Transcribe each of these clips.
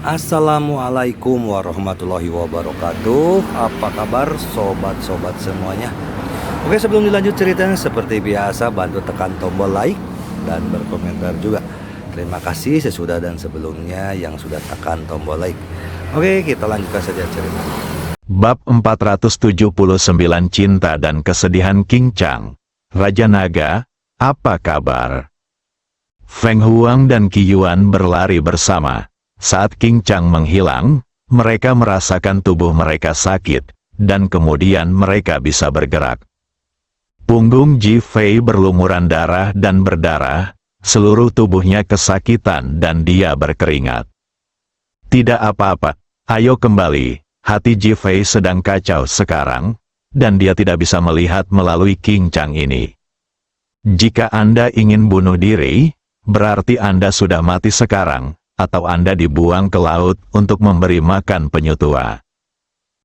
Assalamualaikum warahmatullahi wabarakatuh. Apa kabar sobat-sobat semuanya? Oke, sebelum dilanjut ceritanya, seperti biasa bantu tekan tombol like dan berkomentar juga. Terima kasih sesudah dan sebelumnya yang sudah tekan tombol like. Oke, kita lanjutkan saja ceritanya. Bab 479 Cinta dan Kesedihan King Chang. Raja Naga, apa kabar? Feng Huang dan Qi Yuan berlari bersama. Saat King Chang menghilang, mereka merasakan tubuh mereka sakit, dan kemudian mereka bisa bergerak. Punggung Ji Fei berlumuran darah dan berdarah, seluruh tubuhnya kesakitan dan dia berkeringat. Tidak apa-apa, ayo kembali, hati Ji Fei sedang kacau sekarang, dan dia tidak bisa melihat melalui King Chang ini. Jika Anda ingin bunuh diri, berarti Anda sudah mati sekarang, atau Anda dibuang ke laut untuk memberi makan penyu tua.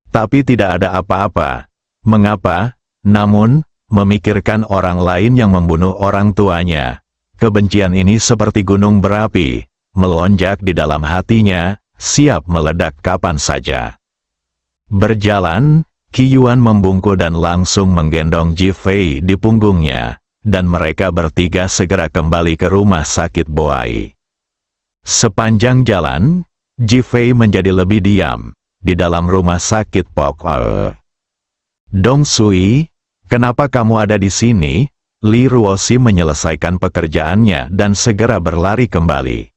Tapi tidak ada apa-apa. Mengapa? Namun, memikirkan orang lain yang membunuh orang tuanya. Kebencian ini seperti gunung berapi, melonjak di dalam hatinya, siap meledak kapan saja. Berjalan, Qi Yuan membungkuk dan langsung menggendong Ji Fei di punggungnya, dan mereka bertiga segera kembali ke rumah sakit Boai. Sepanjang jalan, Ji Fei menjadi lebih diam, di dalam rumah sakit Pokok. Dong Sui, kenapa kamu ada di sini? Li Ruoxi menyelesaikan pekerjaannya dan segera berlari kembali.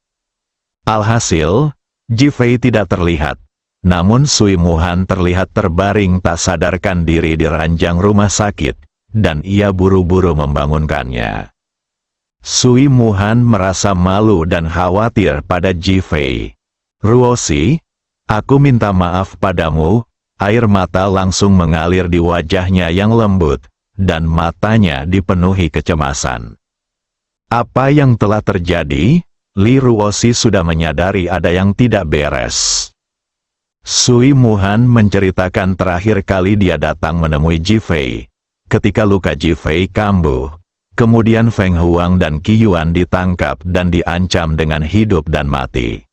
Alhasil, Ji Fei tidak terlihat, namun Sui Muhan terlihat terbaring tak sadarkan diri di ranjang rumah sakit, dan ia buru-buru membangunkannya. Sui Muhan merasa malu dan khawatir pada Ji Fei. Ruoxi, aku minta maaf padamu. Air mata langsung mengalir di wajahnya yang lembut, dan matanya dipenuhi kecemasan. Apa yang telah terjadi? Li Ruoxi sudah menyadari ada yang tidak beres. Sui Muhan menceritakan terakhir kali dia datang menemui Ji Fei, ketika luka Ji Fei kambuh. Kemudian Feng Huang dan Qi Yuan ditangkap dan diancam dengan hidup dan mati.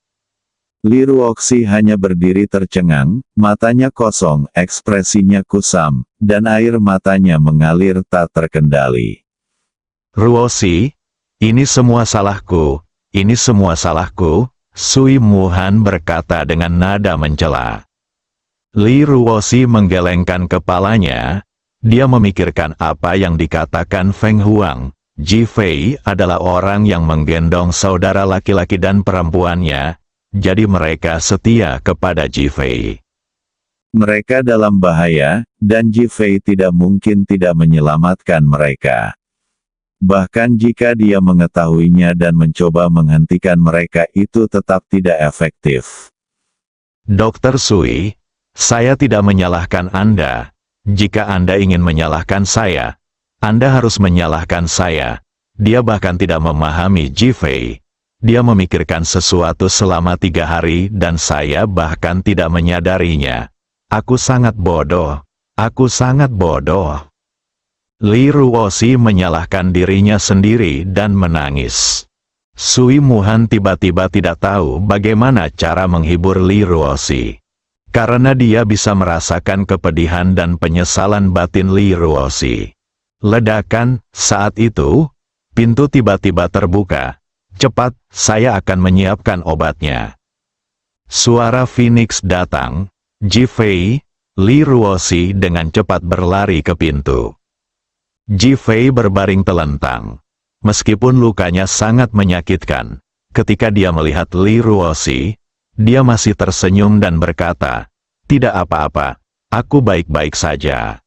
Li Ruoxi hanya berdiri tercengang, matanya kosong, ekspresinya kusam, dan air matanya mengalir tak terkendali. Ruoxi, ini semua salahku, ini semua salahku, Sui Muhan berkata dengan nada mencela. Li Ruoxi menggelengkan kepalanya. Dia memikirkan apa yang dikatakan Feng Huang. Ji Fei adalah orang yang menggendong saudara laki-laki dan perempuannya, jadi mereka setia kepada Ji Fei. Mereka dalam bahaya, dan Ji Fei tidak mungkin tidak menyelamatkan mereka. Bahkan jika dia mengetahuinya dan mencoba menghentikan mereka, itu tetap tidak efektif. Dokter Sui, saya tidak menyalahkan Anda. Jika Anda ingin menyalahkan saya, Anda harus menyalahkan saya. Dia bahkan tidak memahami Ji Fei. Dia memikirkan sesuatu selama 3 hari dan saya bahkan tidak menyadarinya. Aku sangat bodoh. Aku sangat bodoh. Li Ruoxi menyalahkan dirinya sendiri dan menangis. Sui Muhan tiba-tiba tidak tahu bagaimana cara menghibur Li Ruoxi. Karena dia bisa merasakan kepedihan dan penyesalan batin Li Ruoxi. Ledakan, saat itu, pintu tiba-tiba terbuka. Cepat, saya akan menyiapkan obatnya. Suara Phoenix datang. Ji Fei, Li Ruoxi dengan cepat berlari ke pintu. Ji Fei berbaring telentang. Meskipun lukanya sangat menyakitkan, ketika dia melihat Li Ruoxi, dia masih tersenyum dan berkata, tidak apa-apa, aku baik-baik saja.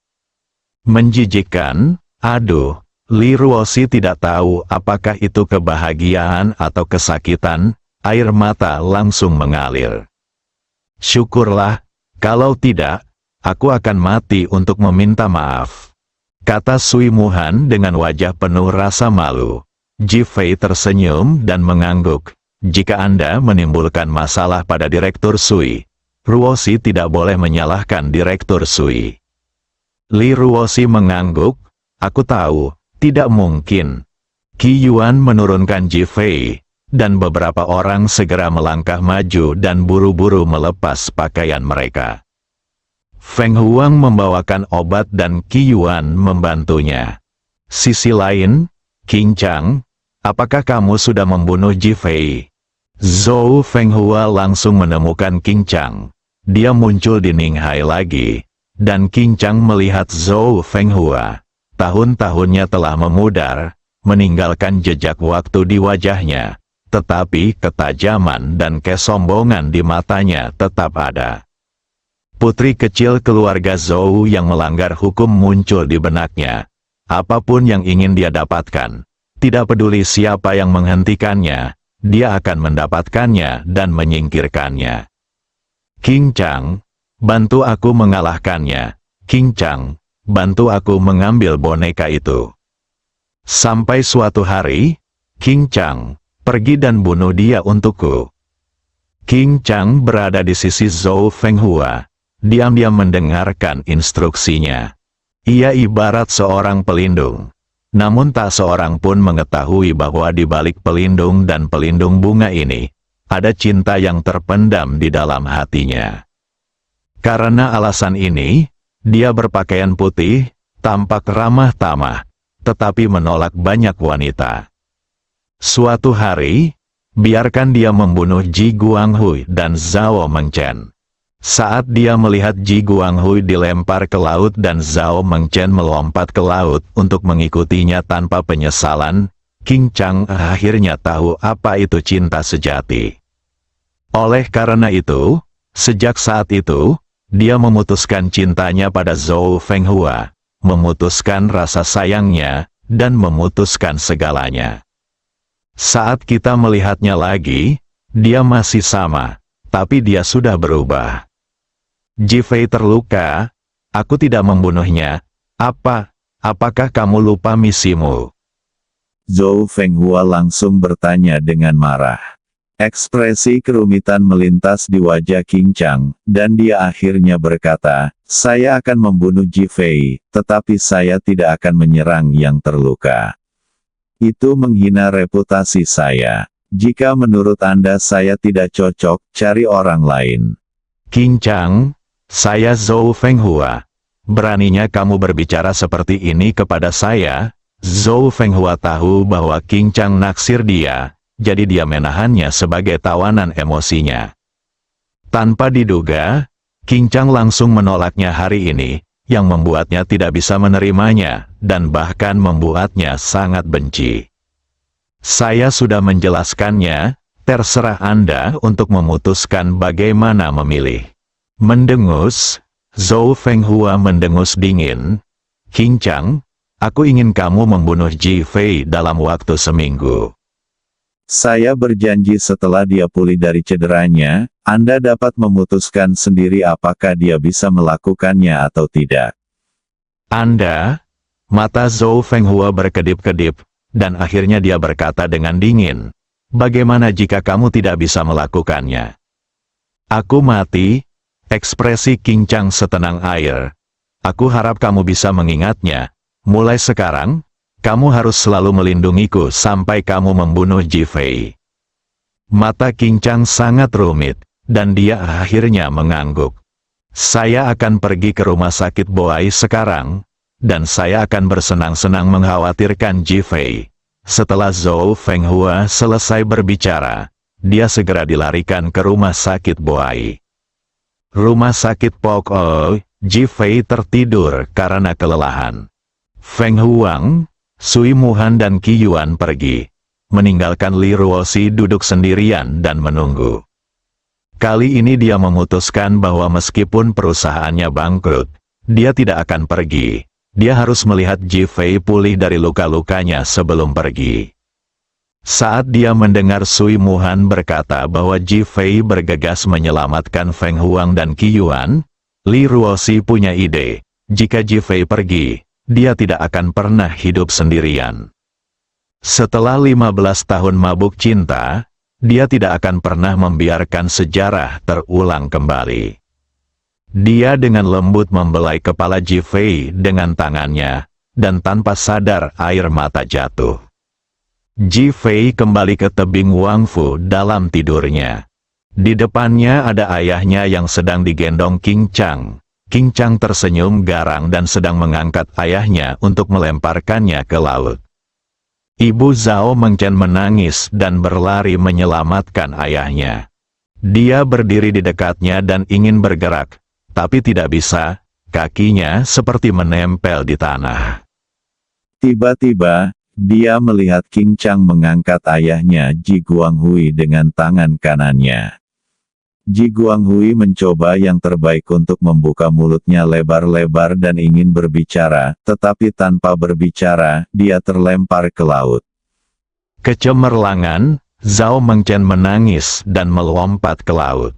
Menjijikkan, aduh, Li Ruoxi tidak tahu apakah itu kebahagiaan atau kesakitan, air mata langsung mengalir. Syukurlah, kalau tidak, aku akan mati untuk meminta maaf, kata Sui Muhan dengan wajah penuh rasa malu. Ji Fei tersenyum dan mengangguk. Jika Anda menimbulkan masalah pada Direktur Sui, Ruoxi tidak boleh menyalahkan Direktur Sui. Li Ruoxi mengangguk, aku tahu, tidak mungkin. Qi Yuan menurunkan Ji Fei, dan beberapa orang segera melangkah maju dan buru-buru melepas pakaian mereka. Feng Huang membawakan obat dan Qi Yuan membantunya. Sisi lain, King Chang, apakah kamu sudah membunuh Ji Fei? Zhou Fenghua langsung menemukan King Chang. Dia muncul di Ninghai lagi, dan King Chang melihat Zhou Fenghua. Tahun-tahunnya telah memudar, meninggalkan jejak waktu di wajahnya, tetapi ketajaman dan kesombongan di matanya tetap ada. Putri kecil keluarga Zhou yang melanggar hukum muncul di benaknya. Apapun yang ingin dia dapatkan, tidak peduli siapa yang menghentikannya, dia akan mendapatkannya dan menyingkirkannya. King Chang, bantu aku mengalahkannya. King Chang, bantu aku mengambil boneka itu. Sampai suatu hari, King Chang, pergi dan bunuh dia untukku. King Chang berada di sisi Zhou Fenghua, diam-diam mendengarkan instruksinya. Ia ibarat seorang pelindung. Namun tak seorang pun mengetahui bahwa di balik pelindung dan pelindung bunga ini, ada cinta yang terpendam di dalam hatinya. Karena alasan ini, dia berpakaian putih, tampak ramah tamah, tetapi menolak banyak wanita. Suatu hari, biarkan dia membunuh Ji Guanghui dan Zhao Mengchen. Saat dia melihat Ji Guanghui dilempar ke laut dan Zhao Mengchen melompat ke laut untuk mengikutinya tanpa penyesalan, King Chang akhirnya tahu apa itu cinta sejati. Oleh karena itu, sejak saat itu, dia memutuskan cintanya pada Zhou Fenghua, memutuskan rasa sayangnya, dan memutuskan segalanya. Saat kita melihatnya lagi, dia masih sama, tapi dia sudah berubah. Ji Fei terluka, aku tidak membunuhnya. Apakah kamu lupa misimu? Zhou Fenghua langsung bertanya dengan marah. Ekspresi kerumitan melintas di wajah King Chang, dan dia akhirnya berkata, saya akan membunuh Ji Fei, tetapi saya tidak akan menyerang yang terluka. Itu menghina reputasi saya. Jika menurut Anda saya tidak cocok, cari orang lain. King Chang, saya Zhou Fenghua. Beraninya kamu berbicara seperti ini kepada saya? Zhou Fenghua tahu bahwa King Chang naksir dia, jadi dia menahannya sebagai tawanan emosinya. Tanpa diduga, King Chang langsung menolaknya hari ini, yang membuatnya tidak bisa menerimanya, dan bahkan membuatnya sangat benci. Saya sudah menjelaskannya, terserah Anda untuk memutuskan bagaimana memilih. Mendengus, Zhou Fenghua mendengus dingin. King Chang, aku ingin kamu membunuh Ji Fei dalam waktu seminggu. Saya berjanji setelah dia pulih dari cederanya, Anda dapat memutuskan sendiri apakah dia bisa melakukannya atau tidak. Anda? Mata Zhou Fenghua berkedip-kedip, dan akhirnya dia berkata dengan dingin, bagaimana jika kamu tidak bisa melakukannya? Aku mati. Ekspresi King Chang setenang air. Aku harap kamu bisa mengingatnya. Mulai sekarang, kamu harus selalu melindungiku sampai kamu membunuh Ji Fei. Mata King Chang sangat rumit, dan dia akhirnya mengangguk. Saya akan pergi ke rumah sakit Boai sekarang, dan saya akan bersenang-senang mengkhawatirkan Ji Fei. Setelah Zhou Fenghua selesai berbicara, dia segera dilarikan ke rumah sakit Boai. Rumah sakit Pokoi, Ji Fei tertidur karena kelelahan. Feng Huang, Sui Muhan dan Qi Yuan pergi, meninggalkan Li Ruoxi duduk sendirian dan menunggu. Kali ini dia memutuskan bahwa meskipun perusahaannya bangkrut, dia tidak akan pergi. Dia harus melihat Ji Fei pulih dari luka-lukanya sebelum pergi. Saat dia mendengar Sui Muhan berkata bahwa Ji Fei bergegas menyelamatkan Feng Huang dan Qi Yuan, Li Ruoxi punya ide, jika Ji Fei pergi, dia tidak akan pernah hidup sendirian. Setelah 15 tahun mabuk cinta, dia tidak akan pernah membiarkan sejarah terulang kembali. Dia dengan lembut membelai kepala Ji Fei dengan tangannya, dan tanpa sadar air mata jatuh. Ji Fei kembali ke tebing Wang Fu dalam tidurnya. Di depannya ada ayahnya yang sedang digendong King Chang. King Chang tersenyum garang dan sedang mengangkat ayahnya untuk melemparkannya ke laut. Ibu Zhao Mengchen menangis dan berlari menyelamatkan ayahnya. Dia berdiri di dekatnya dan ingin bergerak, tapi tidak bisa, kakinya seperti menempel di tanah. Tiba-tiba, dia melihat King Chang mengangkat ayahnya Ji Guanghui dengan tangan kanannya. Ji Guanghui mencoba yang terbaik untuk membuka mulutnya lebar-lebar dan ingin berbicara, tetapi tanpa berbicara, dia terlempar ke laut. Kecemerlangan, Zhao Mengchen menangis dan melompat ke laut.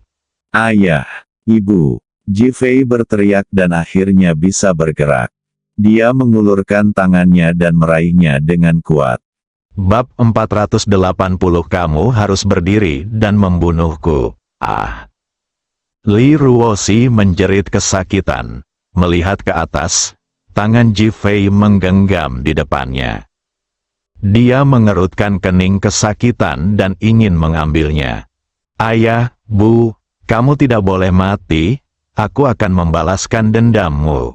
Ayah, ibu, Ji Fei berteriak dan akhirnya bisa bergerak. Dia mengulurkan tangannya dan meraihnya dengan kuat. Bab 480 kamu harus berdiri dan membunuhku. Ah! Li Ruoxi menjerit kesakitan. Melihat ke atas, tangan Ji Fei menggenggam di depannya. Dia mengerutkan kening kesakitan dan ingin mengambilnya. Ayah, Bu, kamu tidak boleh mati, aku akan membalaskan dendammu.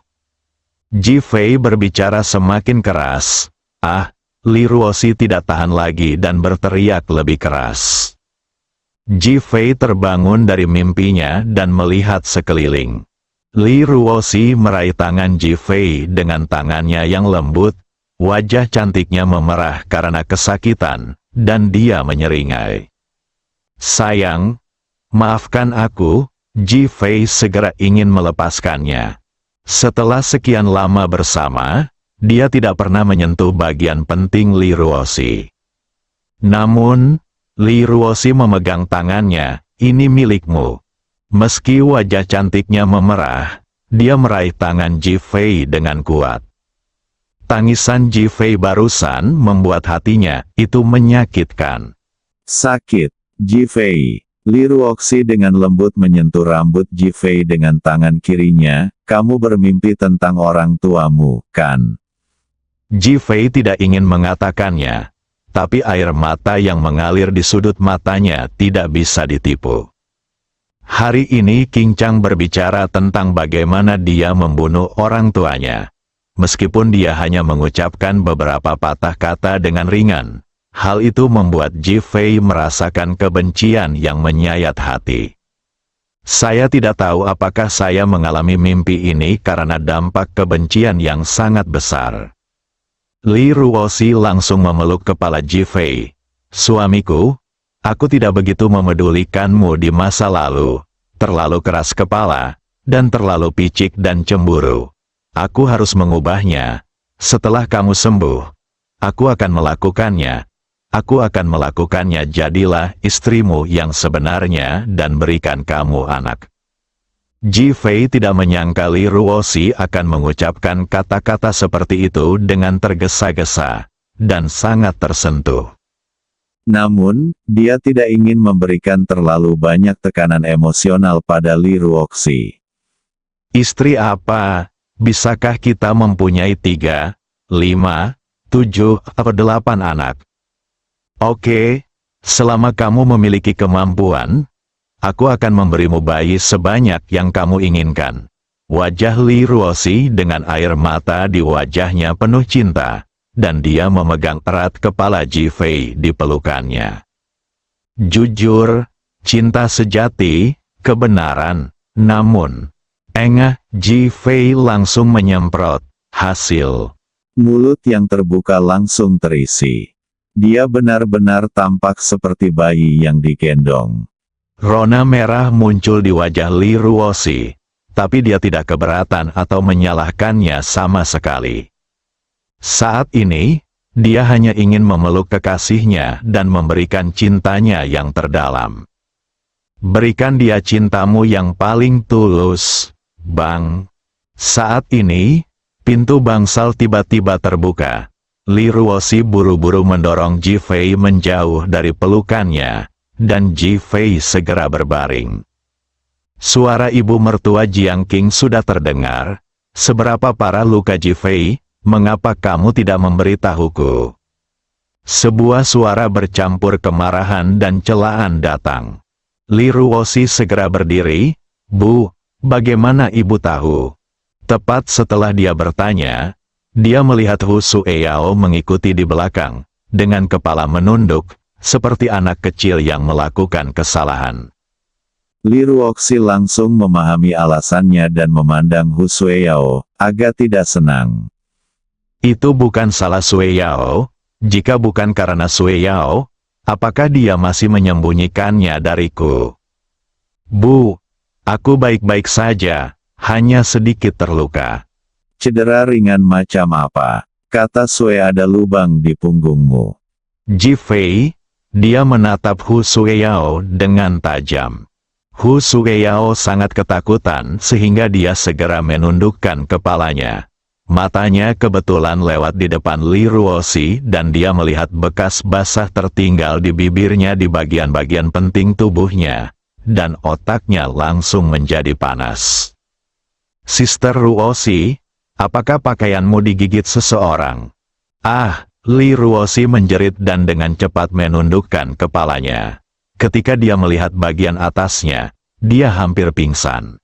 Ji Fei berbicara semakin keras. Ah, Li Ruoxi tidak tahan lagi dan berteriak lebih keras. Ji Fei terbangun dari mimpinya dan melihat sekeliling. Li Ruoxi meraih tangan Ji Fei dengan tangannya yang lembut, wajah cantiknya memerah karena kesakitan, dan dia menyeringai. Sayang, maafkan aku, Ji Fei segera ingin melepaskannya. Setelah sekian lama bersama, dia tidak pernah menyentuh bagian penting Li Ruoxi. Namun, Li Ruoxi memegang tangannya, ini milikmu. Meski wajah cantiknya memerah, dia meraih tangan Ji Fei dengan kuat. Tangisan Ji Fei barusan membuat hatinya itu menyakitkan. Sakit, Ji Fei. Li Ruoxi dengan lembut menyentuh rambut Ji Fei dengan tangan kirinya, kamu bermimpi tentang orang tuamu, kan? Ji Fei tidak ingin mengatakannya, tapi air mata yang mengalir di sudut matanya tidak bisa ditipu. Hari ini King Chang berbicara tentang bagaimana dia membunuh orang tuanya. Meskipun dia hanya mengucapkan beberapa patah kata dengan ringan, hal itu membuat Ji Fei merasakan kebencian yang menyayat hati. Saya tidak tahu apakah saya mengalami mimpi ini karena dampak kebencian yang sangat besar. Li Ruoxi langsung memeluk kepala Ji Fei. Suamiku, aku tidak begitu memedulikanmu di masa lalu, terlalu keras kepala, dan terlalu picik dan cemburu. Aku harus mengubahnya. Setelah kamu sembuh, aku akan melakukannya. Aku akan melakukannya. Jadilah istrimu yang sebenarnya dan berikan kamu anak. Ji Fei tidak menyangka Li Ruoxi akan mengucapkan kata-kata seperti itu dengan tergesa-gesa, dan sangat tersentuh. Namun, dia tidak ingin memberikan terlalu banyak tekanan emosional pada Li Ruoxi. Istri apa? Bisakah kita mempunyai 3, 5, 7, atau 8 anak? Oke, selama kamu memiliki kemampuan, aku akan memberimu bayi sebanyak yang kamu inginkan. Wajah Li Ruoxi dengan air mata di wajahnya penuh cinta, dan dia memegang erat kepala Ji Fei di pelukannya. Jujur, cinta sejati, kebenaran, namun, Ji Fei langsung menyemprot, hasil. Mulut yang terbuka langsung terisi. Dia benar-benar tampak seperti bayi yang digendong. Rona merah muncul di wajah Li Ruoxi, tapi dia tidak keberatan atau menyalahkannya sama sekali. Saat ini, dia hanya ingin memeluk kekasihnya dan memberikan cintanya yang terdalam. Berikan dia cintamu yang paling tulus, Bang. Saat ini, pintu bangsal tiba-tiba terbuka. Li Ruoxi buru-buru mendorong Ji Fei menjauh dari pelukannya, dan Ji Fei segera berbaring. Suara ibu mertua Jiang Qing sudah terdengar. Seberapa parah luka Ji Fei? Mengapa kamu tidak memberitahuku? Sebuah suara bercampur kemarahan dan celaan datang. Li Ruosi segera berdiri, "Bu, bagaimana ibu tahu?" Tepat setelah dia bertanya, dia melihat Hu Sueyao mengikuti di belakang, dengan kepala menunduk, seperti anak kecil yang melakukan kesalahan. Li Ruoxi langsung memahami alasannya dan memandang Hu Sueyao, agak tidak senang. Itu bukan salah Sueyao. Jika bukan karena Sueyao, apakah dia masih menyembunyikannya dariku? Bu, aku baik-baik saja, hanya sedikit terluka. Cedera ringan macam apa? Kata Sue, ada lubang di punggungmu. Ji Fei, dia menatap Hu Sueyao dengan tajam. Hu Sueyao sangat ketakutan sehingga dia segera menundukkan kepalanya. Matanya kebetulan lewat di depan Li Ruosi dan dia melihat bekas basah tertinggal di bibirnya di bagian-bagian penting tubuhnya, dan otaknya langsung menjadi panas. Sister Ruosi, apakah pakaianmu digigit seseorang? Ah, Li Ruosi menjerit dan dengan cepat menundukkan kepalanya. Ketika dia melihat bagian atasnya, dia hampir pingsan.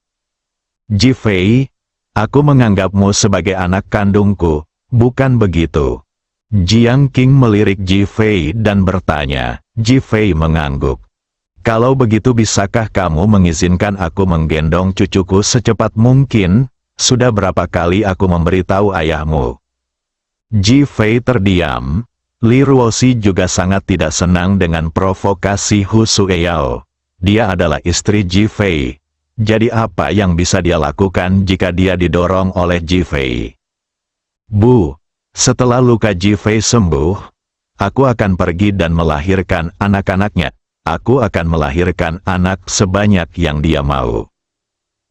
Ji Fei, aku menganggapmu sebagai anak kandungku, bukan begitu? Jiang Qing melirik Ji Fei dan bertanya. Ji Fei mengangguk. Kalau begitu bisakah kamu mengizinkan aku menggendong cucuku secepat mungkin? Sudah berapa kali aku memberitahu ayahmu? Ji Fei terdiam. Li Ruosi juga sangat tidak senang dengan provokasi Hu Sueyao. Dia adalah istri Ji Fei. Jadi apa yang bisa dia lakukan jika dia didorong oleh Ji Fei? Bu, setelah luka Ji Fei sembuh, aku akan pergi dan melahirkan anak-anaknya. Aku akan melahirkan anak sebanyak yang dia mau.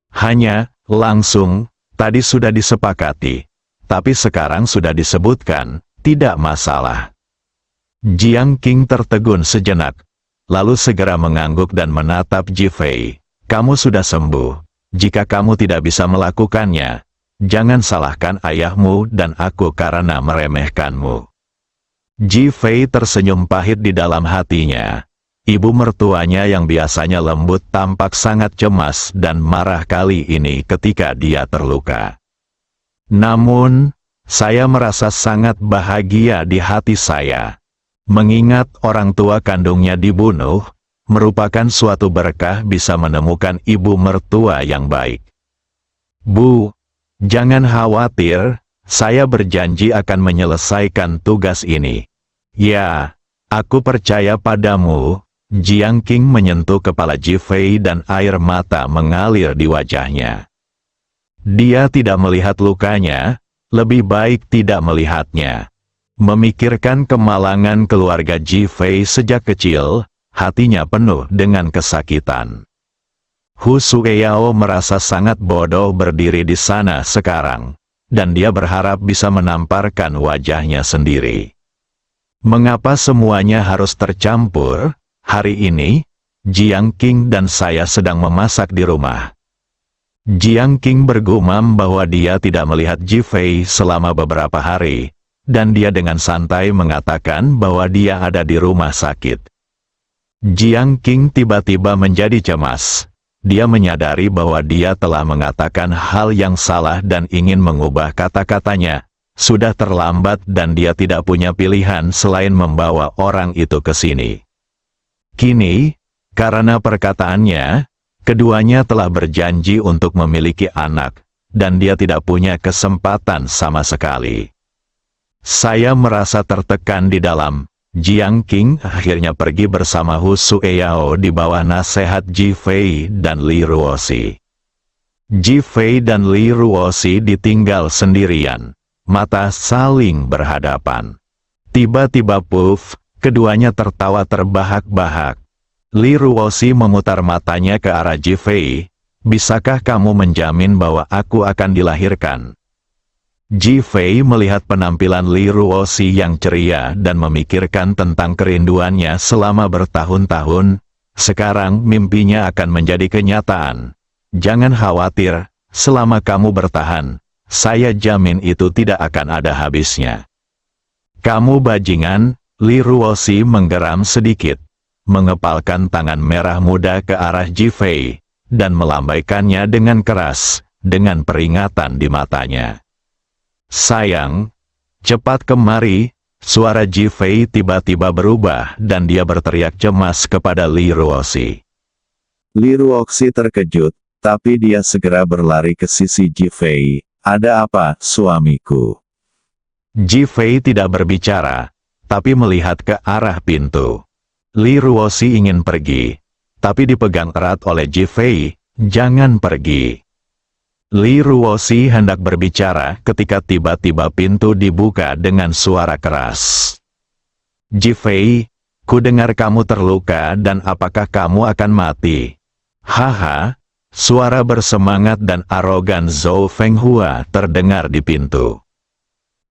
Hanya, langsung, tadi sudah disepakati. Tapi sekarang sudah disebutkan, tidak masalah. Jiang Qing tertegun sejenak, lalu segera mengangguk dan menatap Ji Fei. Kamu sudah sembuh. Jika kamu tidak bisa melakukannya, jangan salahkan ayahmu dan aku karena meremehkanmu. Ji Fei tersenyum pahit di dalam hatinya. Ibu mertuanya yang biasanya lembut tampak sangat cemas dan marah kali ini ketika dia terluka. Namun, saya merasa sangat bahagia di hati saya. Mengingat orang tua kandungnya dibunuh, merupakan suatu berkah bisa menemukan ibu mertua yang baik. Bu, jangan khawatir, saya berjanji akan menyelesaikan tugas ini. Ya, aku percaya padamu. Jiang Qing menyentuh kepala Ji Fei dan air mata mengalir di wajahnya. Dia tidak melihat lukanya, lebih baik tidak melihatnya. Memikirkan kemalangan keluarga Ji Fei sejak kecil, hatinya penuh dengan kesakitan. Hu Sueyao merasa sangat bodoh berdiri di sana sekarang, dan dia berharap bisa menamparkan wajahnya sendiri. Mengapa semuanya harus tercampur? Hari ini, Jiang Qing dan saya sedang memasak di rumah. Jiang Qing bergumam bahwa dia tidak melihat Ji Fei selama beberapa hari, dan dia dengan santai mengatakan bahwa dia ada di rumah sakit. Jiang Qing tiba-tiba menjadi cemas. Dia menyadari bahwa dia telah mengatakan hal yang salah dan ingin mengubah kata-katanya. Sudah terlambat dan dia tidak punya pilihan selain membawa orang itu ke sini. Kini, karena perkataannya, keduanya telah berjanji untuk memiliki anak, dan dia tidak punya kesempatan sama sekali. Saya merasa tertekan di dalam. Jiang Qing akhirnya pergi bersama Hu Sueyao di bawah nasihat Ji Fei dan Li Ruosi. Ji Fei dan Li Ruosi ditinggal sendirian. Mata saling berhadapan. Tiba-tiba puff, keduanya tertawa terbahak-bahak. Li Ruosi memutar matanya ke arah Ji Fei. Bisakah kamu menjamin bahwa aku akan dilahirkan? Ji Fei melihat penampilan Li Ruosi yang ceria dan memikirkan tentang kerinduannya selama bertahun-tahun. Sekarang mimpinya akan menjadi kenyataan. Jangan khawatir, selama kamu bertahan, saya jamin itu tidak akan ada habisnya. Kamu bajingan, Li Ruoxi menggeram sedikit, mengepalkan tangan merah muda ke arah Ji Fei, dan melambaikannya dengan keras, dengan peringatan di matanya. Sayang, cepat kemari. Suara Ji Fei tiba-tiba berubah dan dia berteriak cemas kepada Li Ruoxi. Li Ruoxi terkejut, tapi dia segera berlari ke sisi Ji Fei. Ada apa, suamiku? Ji Fei tidak berbicara, tapi melihat ke arah pintu. Li Ruoxi ingin pergi, tapi dipegang erat oleh Ji Fei. Jangan pergi. Li Ruoxi hendak berbicara ketika tiba-tiba pintu dibuka dengan suara keras. Ji Fei, ku dengar kamu terluka dan apakah kamu akan mati? Haha, suara bersemangat dan arogan Zhou Fenghua terdengar di pintu.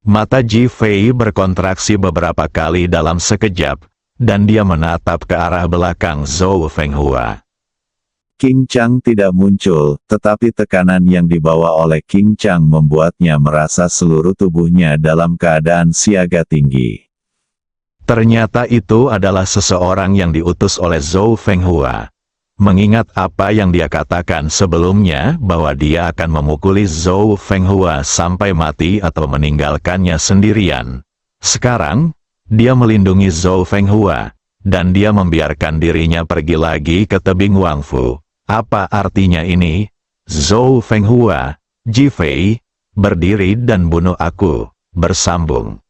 Mata Ji Fei berkontraksi beberapa kali dalam sekejap, dan dia menatap ke arah belakang Zhou Fenghua. King Chang tidak muncul, tetapi tekanan yang dibawa oleh King Chang membuatnya merasa seluruh tubuhnya dalam keadaan siaga tinggi. Ternyata itu adalah seseorang yang diutus oleh Zhou Fenghua. Mengingat apa yang dia katakan sebelumnya bahwa dia akan memukuli Zhou Fenghua sampai mati atau meninggalkannya sendirian. Sekarang, dia melindungi Zhou Fenghua, dan dia membiarkan dirinya pergi lagi ke tebing Wangfu. Apa artinya ini? Zhou Fenghua, Ji Fei, berdiri dan bunuh aku, bersambung.